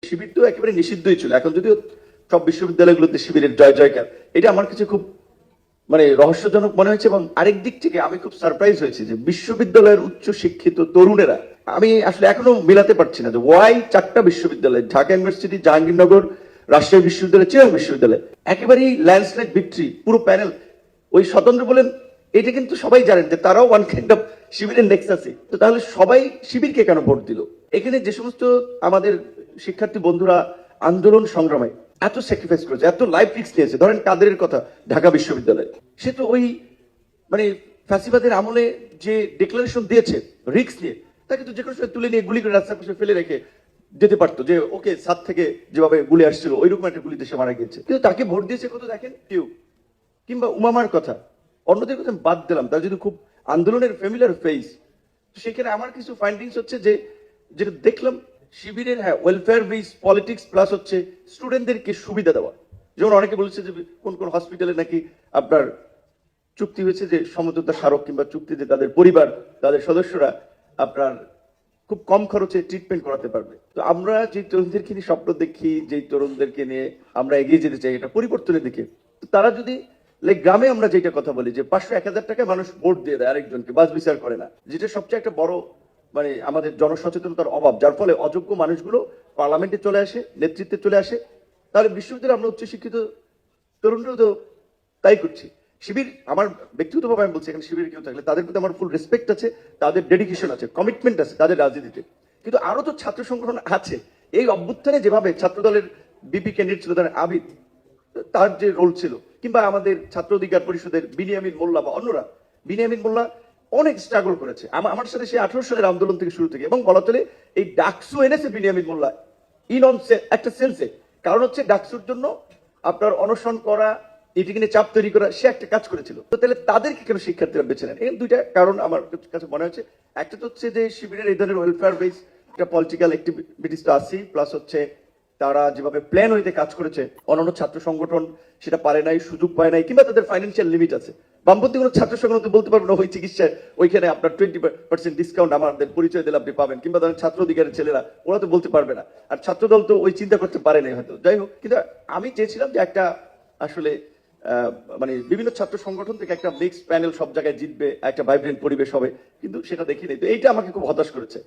শিবির তো একেবারে নিষিদ্ধই ছিল, এখন যদিও সব বিশ্ববিদ্যালয়গুলোতে শিবিরের জয় জয়কার, এটা আমার কাছে খুব মানে রহস্যজনক মনে হয়েছে। এবং আরেক দিক থেকে আমি খুব সারপ্রাইজ হয়েছি যে বিশ্ববিদ্যালয়ের উচ্চ শিক্ষিত তরুণেরা, আমি আসলে এখনো মিলাতে পারছি না যে ওয়াই 4টা বিশ্ববিদ্যালয়, ঢাকা ইউনিভার্সিটি, জাহাঙ্গীরনগর, রাজশাহী বিশ্ববিদ্যালয়, চিরাং বিশ্ববিদ্যালয়, একেবারেই ল্যান্ডস্লাইড ভিক্টরি, পুরো প্যানেল। ওই স্বতন্ত্র বলেন, এটা কিন্তু সবাই জানেন যে তারাও ওয়ান কাইন্ড অফ শিবিরের নেক্সাসে। তো তাহলে সবাই শিবিরকে কেন ভোট দিল? এখানে যে সমস্ত আমাদের শিক্ষার্থী বন্ধুরা আন্দোলন সংগ্রামে এত স্যাক্রিফাইস করেছে, এত লাইফ রিস্ক নিয়েছে, ধরেন কাদেরের কথা, ঢাকা বিশ্ববিদ্যালয়, সে তো ওই মানে ফ্যাসিবাদের আমলে যে ডিক্লারেশন দিয়েছে রিস্ক নিয়ে, তাকে তো যে কোনো সময় তুলে নিয়ে গুলি করে রাস্তার পাশে ফেলে রেখে যেতে পারতো, যে ওকে সাত থেকে যেভাবে গুলি আসছিল ওইরকম একটা গুলিতে সে মারা গিয়েছে, কিন্তু তাকে ভোট দিয়েছে কত দেখেন কেউ। কিংবা উমামার কথা, অন্যদের কথা আমি বাদ দিলাম, তার যদি খুব আন্দোলনের ফ্যামিলিয়ার ফেস, সেখানে আমার কিছু ফাইন্ডিংস হচ্ছে যে যেটা দেখলাম, শিবিরের হ্যাঁ ওয়েলফেয়ার বেস পলিটিক্স প্লাস হচ্ছে স্টুডেন্টদেরকে সুবিধা দেওয়া। যেমন অনেকে বলেছে যে কোন কোন হসপিটালে নাকি আপনার চুক্তি হয়েছে যে সমঝোতা স্মারক কিংবা চুক্তিতে তাদের পরিবার, তাদের সদস্যরা আপনার খুব কম খরচে ট্রিটমেন্ট করাতে পারবে। তো আমরা যে তরুণদেরকে নিয়ে স্বপ্ন দেখি, যে তরুণদেরকে নিয়ে আমরা এগিয়ে যেতে চাই এটা পরিবর্তনের দিকে, তো তারা যদি লাইক গ্রামে আমরা যেটা কথা বলি যে 500-1000 টাকায় মানুষ ভোট দিয়ে দেয় আরেকজনকে, বাস বিচার করে না, যেটা সবচেয়ে একটা বড় মানে আমাদের জনসচেতনতার অভাব, যার ফলে অযোগ্য মানুষগুলো পার্লামেন্টে চলে আসে, নেতৃত্বে চলে আসে। তাহলে বিশ্ববিদ্যালয়ে আমরা উচ্চশিক্ষিত তরুণরাও তো তাই করছি। শিবির, আমার ব্যক্তিগতভাবে আমি বলছি, এখানে শিবির কেউ থাকলে তাদের প্রতি আমার ফুল রেসপেক্ট আছে, তাদের ডেডিকেশন আছে, কমিটমেন্ট আছে তাদের রাজনীতিতে, কিন্তু আরো তো ছাত্র সংগঠন আছে। এই অভ্যুত্থানে যেভাবে ছাত্রদলের বিপি ক্যান্ডিডেট ছিল তার আবিদ, তার যে রোল ছিল, কিংবা আমাদের ছাত্র অধিকার পরিষদের বিনিয়ামিন মোল্লা বা অন্যরা, বিনিয়ামিন মোল্লা অনেক স্ট্রাগল করেছে আমার সাথে, সে 18 সালের আন্দোলন থেকে শুরু থেকে, এবং বলা চলে এই ডাকসু এনেছে বিনিয়ামিন মোল্লা ইন অন একটা সেন্সে। কারণ হচ্ছে ডাকসুর জন্য আপনার অনশন করা, এটিকে নিয়ে চাপ তৈরি করা, সে একটা কাজ করেছিল। তো তাহলে তাদেরকে কেন শিক্ষার্থীরা বেছে নেন? এই দুইটা কারণ আমার কাছে মনে হচ্ছে। একটা তো হচ্ছে যে শিবিরের এই ধরনের ওয়েলফেয়ার বেস একটা পলিটিক্যাল অ্যাক্টিভিটিস তো আছেই, প্লাস হচ্ছে তারা যেভাবে প্ল্যান হইতে কাজ করেছে, অন্যান্য ছাত্র সংগঠন সেটা পারে নাই, সুযোগ পায় নাই, কিংবা তাদের ফাইন্যান্সিয়াল লিমিট আছে। বামপন্থী কোনো ছাত্র সংগঠন তো বলতে পারবে না ওই চিকিৎসায় ওইখানে আপনার 20% ডিসকাউন্ট আমাদের পরিচয় দিলে আপনি পাবেন, কিংবা ধরেন ছাত্র অধিকারের ছেলেরা ওরা তো বলতে পারবে না, আর ছাত্রদল তো ওই চিন্তা করতে পারে নাই হয়তো। যাই হোক, কিন্তু আমি চেয়েছিলাম যে একটা আসলে মানে বিভিন্ন ছাত্র সংগঠন থেকে একটা মিক্সড প্যানেল সব জায়গায় জিতবে, একটা ভাইব্রেন্ট পরিবেশ হবে, কিন্তু সেটা দেখিনি। তো এইটা আমাকে খুব হতাশ করেছে।